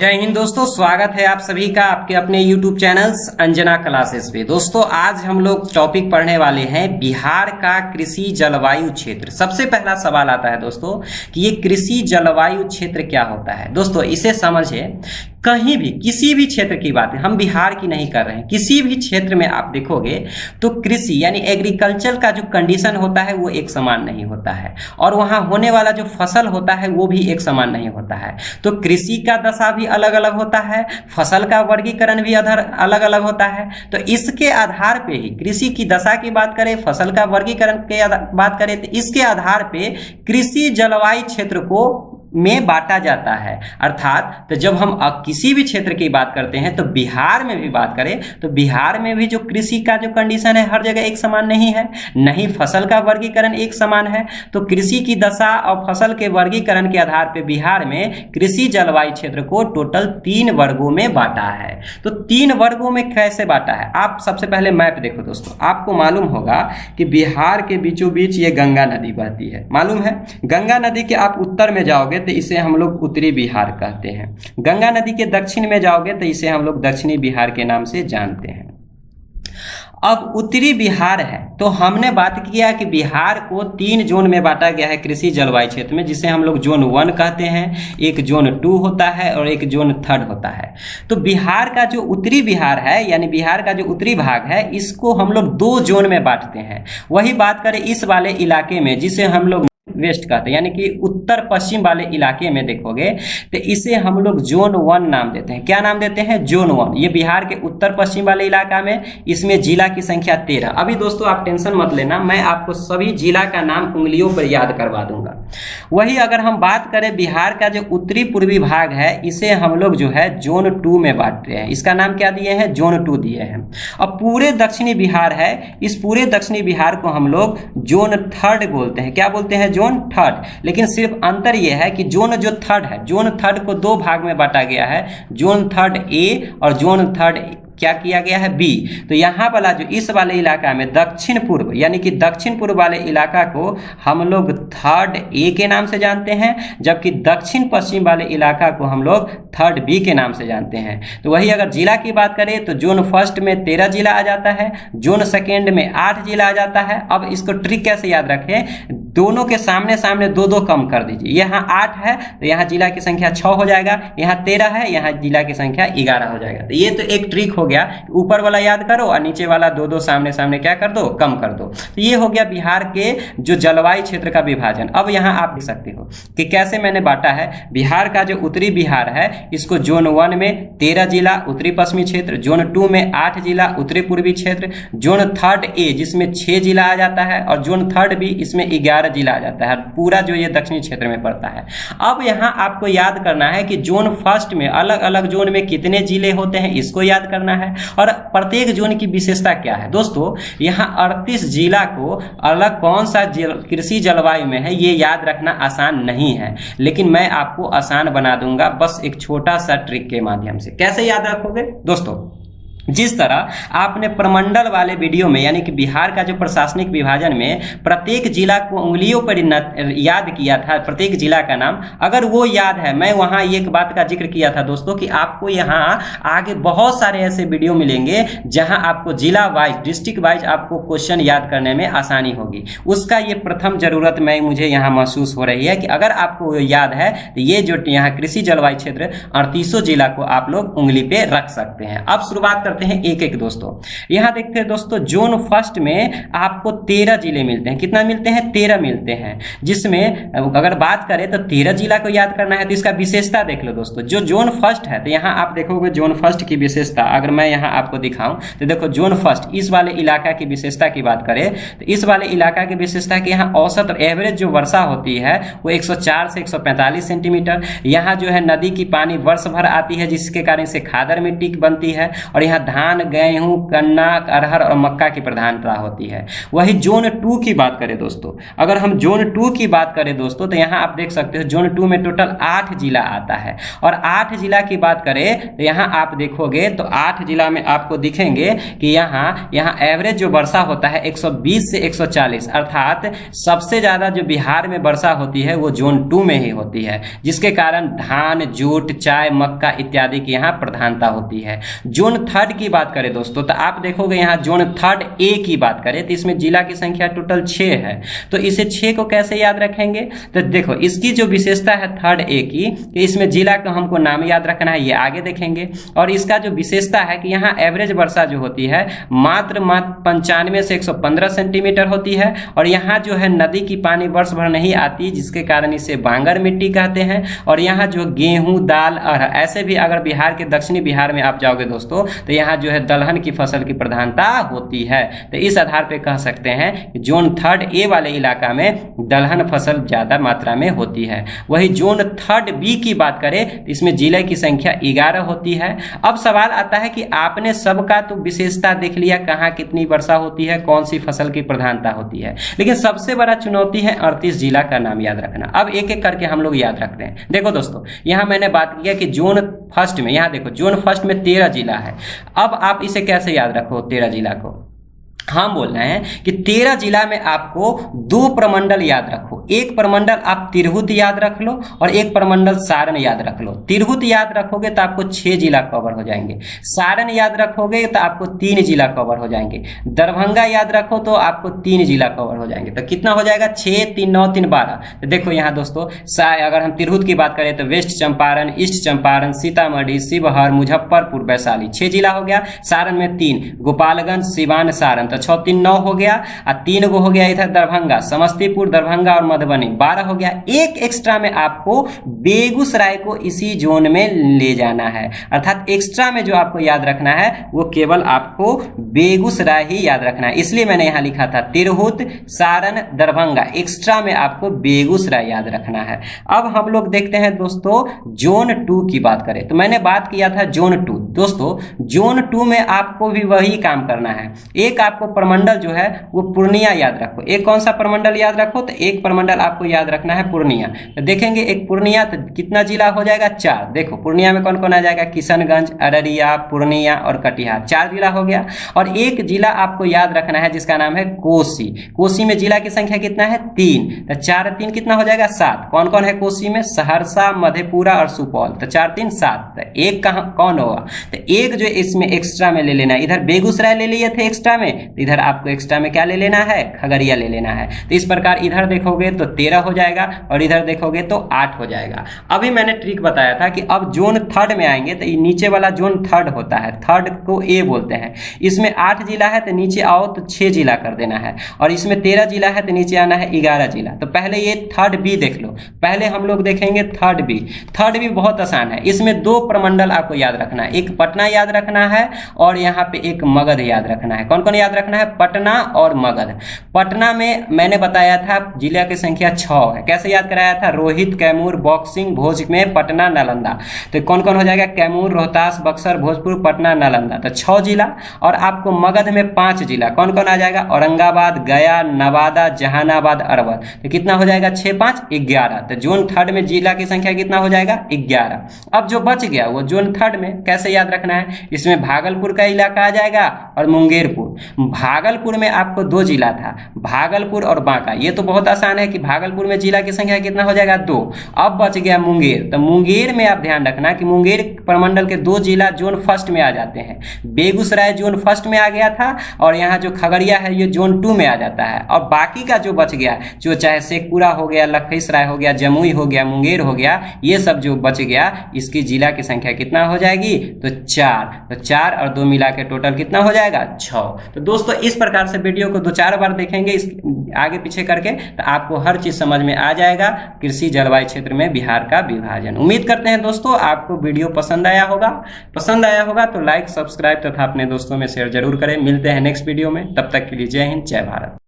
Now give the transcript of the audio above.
जय हिंद दोस्तों, स्वागत है आप सभी का आपके अपने YouTube चैनल्स अंजना क्लासेस पे। दोस्तों आज हम लोग टॉपिक पढ़ने वाले हैं बिहार का कृषि जलवायु क्षेत्र। सबसे पहला सवाल आता है दोस्तों कि ये कृषि जलवायु क्षेत्र क्या होता है। दोस्तों इसे समझिए, कहीं भी किसी भी क्षेत्र की बात है, हम बिहार की नहीं कर रहे हैं, किसी भी क्षेत्र में आप देखोगे तो कृषि यानी एग्रीकल्चर का जो कंडीशन होता है वो एक समान नहीं होता है और वहाँ होने वाला जो फसल होता है वो भी एक समान नहीं होता है। तो कृषि का दशा भी अलग अलग होता है, फसल का वर्गीकरण भी अलग अलग होता है। तो इसके आधार पे ही कृषि की दशा की बात करें, फसल का वर्गीकरण की बात करें तो इसके आधार पे कृषि जलवायु क्षेत्र को में बांटा जाता है। अर्थात तो जब हम किसी भी क्षेत्र की बात करते हैं तो बिहार में भी बात करें तो बिहार में भी जो कृषि का जो कंडीशन है हर जगह एक समान नहीं है, नहीं फसल का वर्गीकरण एक समान है। तो कृषि की दशा और फसल के वर्गीकरण के आधार पर बिहार में कृषि जलवायु क्षेत्र को टोटल 3 वर्गों में बांटा है। तो 3 वर्गों में कैसे बांटा है, आप सबसे पहले मैप देखो दोस्तों। आपको मालूम होगा कि बिहार के बीचों बीच ये गंगा नदी बहती है, मालूम है। गंगा नदी के आप उत्तर में जाओगे तो इसे हम लोग उत्तरी बिहार कहते हैं, गंगा नदी के दक्षिण में जाओगे तो इसे हम लोग दक्षिणी बिहार के नाम से जानते हैं। अब उत्तरी बिहार है तो हमने बात किया कि बिहार को 3 जोन में बांटा गया है कृषि जलवायु क्षेत्र में, जिसे हम लोग जोन 1 कहते हैं, एक जोन 2 होता है और एक जोन 3 होता है। तो बिहार का जो उत्तरी बिहार है यानी बिहार का जो उत्तरी भाग है इसको हम लोग 2 जोन में बांटते हैं। वही बात करें इस वाले इलाके में जिसे हम लोग वेस्ट कहते हैं, यानी कि उत्तर पश्चिम वाले इलाके में देखोगे तो इसे हम लोग जोन 1 नाम देते हैं। क्या नाम देते हैं? जोन 1। ये बिहार के उत्तर पश्चिम वाले इलाका में, इसमें जिला की संख्या 13। अभी दोस्तों आप टेंशन मत लेना, मैं आपको सभी जिला का नाम उंगलियों पर याद करवा दूंगा। वही अगर हम बात करें बिहार का जो उत्तरी पूर्वी भाग है इसे हम लोग जो है जोन 2 में बांट रहे हैं। इसका नाम क्या दिए हैं? जोन 2 दिए हैं। अब पूरे दक्षिणी बिहार है, इस पूरे दक्षिणी बिहार को हम लोग जोन 3 बोलते हैं। क्या बोलते हैं? जोन 3। लेकिन सिर्फ अंतर यह है कि जोन जो 3 है, जोन 3 को 2 भाग में बांटा गया है, जोन 3 ए और जोन 3 क्या किया गया है? बी। तो यहाँ वाला जो इस वाले इलाका में दक्षिण पूर्व यानी कि दक्षिण पूर्व वाले इलाका को हम लोग 3 ए के नाम से जानते हैं, जबकि दक्षिण पश्चिम वाले इलाका को हम लोग 3 बी के नाम से जानते हैं। तो वही अगर जिला की बात करें तो जोन 1 में 13 जिला आ जाता है, जोन 2 में 8 जिला आ जाता है। अब इसको ट्रिक कैसे याद रखें, दोनों के सामने सामने 2-2 कम कर दीजिए। यहाँ 8 है तो यहाँ जिला की संख्या 6 हो जाएगा, यहाँ 13 है यहाँ जिला की संख्या 11 हो जाएगा। तो ये तो एक ट्रिक हो गया, ऊपर वाला याद करो और नीचे वाला 2-2 सामने सामने क्या कर दो? कम कर दो। तो ये हो गया बिहार के जो जलवायु क्षेत्र का विभाजन। अब यहाँ आप देख सकते हो कि कैसे मैंने बांटा है। बिहार का जो उत्तरी बिहार है इसको जोन 1 में 13 जिला उत्तरी पश्चिमी क्षेत्र, जोन 2 में 8 जिला उत्तरी पूर्वी क्षेत्र, जोन 3 ए जिसमें 6 जिला आ जाता है और जोन 3 बी इसमें 11 जिला आ जाता है, पूरा जो ये दक्षिणी क्षेत्र में पड़ता है। अब यहाँ आपको याद करना है कि जोन 1 में अलग अलग जोन में कितने जिले होते हैं इसको याद करना है और प्रत्येक जोन की विशेषता क्या है। दोस्तों यहाँ 38 जिला को अलग कौन सा कृषि जलवायु में है ये याद रखना आसान नहीं है, लेकिन मैं आपको आसान बना दूंगा बस एक छोटा सा ट्रिक के माध्यम से। कैसे याद रखोगे दोस्तों? जिस तरह आपने प्रमंडल वाले वीडियो में यानी कि बिहार का जो प्रशासनिक विभाजन में प्रत्येक जिला को उंगलियों पर याद किया था, प्रत्येक जिला का नाम अगर वो याद है, मैं वहाँ एक बात का जिक्र किया था दोस्तों कि आपको यहाँ आगे बहुत सारे ऐसे वीडियो मिलेंगे जहाँ आपको जिला वाइज डिस्ट्रिक्ट वाइज आपको क्वेश्चन याद करने में आसानी होगी। उसका ये प्रथम जरूरत मुझे यहाँ महसूस हो रही है कि अगर आपको याद है तो ये जो यहाँ कृषि जलवायु क्षेत्र 38 जिला को आप लोग उंगली पे रख सकते हैं। अब शुरुआत करते हैं एक एक दोस्तों। यहां देखते हैं दोस्तों जोन 1 में आपको 13 जिले मिलते हैं। कितना मिलते हैं? 13 मिलते हैं, जिसमें अगर बात करें तो 13 जिला को याद करना है तो इसका विशेषता देख लो दोस्तों। जो जोन 1 है तो यहां आप देखोगे जोन 1 की विशेषता अगर मैं यहां आपको दिखाऊं तो देखो जोन 1 इस वाले इलाका की विशेषता की बात करें तो इस वाले इलाका की विशेषता कि यहाँ औसत एवरेज जो वर्षा होती है वो 104 से 145 सेंटीमीटर। यहाँ जो है नदी की पानी वर्ष भर आती है जिसके कारण से खादर मिट्टी बनती है और यहाँ धान, गेहूं, गन्ना, अरहर और मक्का की प्रधानता होती है। वही जोन 2 की बात करें दोस्तों, अगर हम जोन 2 की बात करें दोस्तों तो यहाँ आप देख सकते हो जोन 2 में टोटल 8 जिला आता है। और 8 जिला की बात करें तो यहाँ आप देखोगे तो 8 जिला में आपको दिखेंगे कि यहाँ एवरेज जो वर्षा होता है 120 से 140, अर्थात सबसे ज्यादा जो बिहार में वर्षा होती है वो जोन 2 में ही होती है, जिसके कारण धान, जूट, चाय, मक्का इत्यादि की यहाँ प्रधानता होती है। जोन 3 की बात करें दोस्तों तो आप देखोगे यहाँ जोन 3A की बात करें तो इसमें जिला की संख्या टोटल 6 है। तो इसे 6 को कैसे याद रखेंगे, तो देखो इसकी जो विशेषता है 3A की, इसमें जिला का हमको नाम याद रखना है, ये आगे देखेंगे। और इसका जो विशेषता है कि यहाँ एवरेज वर्षा जो होती है मात्र 95 से 115 सेंटीमीटर होती है। और यहाँ जो है नदी की पानी वर्ष भर नहीं आती, जिसके कारण इसे बांगर मिट्टी कहते हैं। और यहाँ जो गेहूं, दाल, अरहर, ऐसे भी अगर बिहार के दक्षिणी बिहार में आप जाओगे दोस्तों तो यहाँ जो है दलहन की फसल की प्रधानता होती है। तो इस आधार पे कह सकते हैं कि जोन 3A वाले इलाका में दलहन फसल ज्यादा मात्रा में होती है। वही जोन 3B की बात करें तो इसमें जिले की संख्या 11 होती है। अब सवाल आता है कि आपने सबका तो विशेषता देख लिया, कहाँ कितनी वर्षा होती है, कौन सी फसल की प्रधानता होती है, लेकिन सबसे बड़ा चुनौती है 38 जिला का नाम याद रखना। अब एक एक करके हम लोग याद रखते हैं। देखो दोस्तों यहाँ मैंने बात किया कि जोन 1 में, यहाँ देखो जोन 1 में 13 जिला है। अब आप इसे कैसे याद रखो 13 जिला को, हम बोल रहे हैं कि 13 जिला में आपको 2 प्रमंडल याद रखो। एक प्रमंडल आप तिरहुत याद रख लो और एक प्रमंडल सारण याद रख लो। तिरहुत याद रखोगे तो आपको 6 जिला कवर हो जाएंगे, सारण याद रखोगे तो आपको 3 जिला कवर हो जाएंगे, दरभंगा याद रखो तो आपको 3 जिला कवर हो जाएंगे। तो कितना हो जाएगा, 6, 3, 9, 3, 12। तो देखो यहाँ दोस्तों अगर हम तिरहुत की बात करें तो वेस्ट चंपारण, ईस्ट चंपारण, सीतामढ़ी, शिवहर, मुजफ्फरपुर, वैशाली 6 जिला हो गया। सारण में 3, गोपालगंज, सिवान, सारण, तो 6, 3, 9 हो गया। और 3 गो हो गया इधर दरभंगा, समस्तीपुर, दरभंगा और मधुबनी 12 हो गया। एक एक्स्ट्रा में आपको बेगूसराय को इसी जोन में ले जाना है, अर्थात एक्स्ट्रा में जो आपको याद रखना है वो केवल आपको बेगूसराय ही याद रखना है। इसलिए मैंने यहां लिखा था तिरहुत, सारण, दरभंगा, एक्स्ट्रा में आपको बेगूसराय याद रखना है। अब हम लोग देखते हैं दोस्तों जोन 2 की बात करें तो मैंने बात किया था जोन 2। दोस्तों जोन 2 में आपको भी वही काम करना है। एक आपको प्रमंडल जो है वो पूर्णिया याद रखो। एक कौन सा प्रमंडल याद रखो, तो एक प्रमंडल आपको याद रखना है पूर्णिया। तो देखेंगे एक पूर्णिया तो कितना जिला हो जाएगा, 4। देखो पूर्णिया में कौन कौन आ जाएगा, किशनगंज, अररिया, पूर्णिया और कटिहार, 4 जिला हो गया। और एक जिला आपको याद रखना है जिसका नाम है कोसी। कोसी में जिला की संख्या कितना है, 3। तो 4 3 कितना हो जाएगा, 7। कौन कौन है कोसी में, सहरसा, मधेपुरा और सुपौल। तो 4 3 7। तो एक कहाँ कौन होगा, तो एक जो इसमें एक्स्ट्रा में ले लेना है। इधर बेगूसराय ले लिए थे एक्स्ट्रा में, तो इधर आपको एक्स्ट्रा में क्या ले लेना है, खगड़िया ले लेना है। तो इस प्रकार इधर देखोगे तो 13 हो जाएगा और इधर देखोगे तो 8 हो जाएगा। अभी मैंने ट्रिक बताया था कि अब जोन 3 में आएंगे तो नीचे वाला जोन 3 होता है, 3 को ए बोलते हैं। इसमें 8 जिला है तो नीचे आओ तो 6 जिला कर देना है, और इसमें 13 जिला है तो नीचे आना है 11 जिला। तो पहले ये 3B देख लो। पहले हम लोग देखेंगे 3B। 3B बहुत आसान है। इसमें 2 प्रमंडल आपको याद रखना है, एक पटना याद रखना है और यहाँ पे एक मगध याद रखना है। कौन कौन याद रखना है, पटना और मगध। पटना में मैंने बताया था जिला की संख्या 6 है। कैसे याद कराया था, रोहित, कैमूर, बॉक्सिंग, भोज में पटना, नालंदा। तो कौन कौन हो जाएगा, कैमूर, रोहतास, बक्सर, भोजपुर, पटना, नालंदा। तो 6 जिला। और आपको मगध में 5 जिला। कौन कौन आ जाएगा, औरंगाबाद, गया, नवादा, जहानाबाद, अरवल। तो कितना हो जाएगा, 6 5 11। तो जोन 3 में जिला की संख्या कितना हो जाएगा, 11। अब जो बच गया वो जोन 3 में कैसे याद रखना है, इसमें भागलपुर का इलाका आ जाएगा और मुंगेरपुर। भागलपुर में आपको 2 जिला था, भागलपुर और बांका। ये तो बहुत आसान है कि भागलपुर में जिला की संख्या कितना हो जाएगा, 2। अब बच गया मुंगेर। तो मुंगेर में आप ध्यान रखना कि मुंगेर प्रमंडल के 2 जिला जोन 1 में आ जाते हैं। बेगूसराय जोन 1 में आ गया था और यहाँ जो खगड़िया है ये जोन 2 में आ जाता है। और बाकी का जो बच गया, जो चाहे शेखपुरा हो गया, लखीसराय हो गया, जमुई हो गया, मुंगेर हो गया, ये सब जो बच गया इसकी जिला की संख्या कितना हो जाएगी, तो 4। तो 4 और 2 मिला के टोटल कितना हो जाएगा, 6। तो दोस्तों इस प्रकार से वीडियो को 2-4 बार देखेंगे इस आगे पीछे करके, तो आपको हर चीज समझ में आ जाएगा कृषि जलवायु क्षेत्र में बिहार का विभाजन। उम्मीद करते हैं दोस्तों आपको वीडियो पसंद आया होगा तो लाइक, सब्सक्राइब तथा अपने दोस्तों में शेयर जरूर करें। मिलते हैं नेक्स्ट वीडियो में, तब तक के लिए जय हिंद, जय भारत।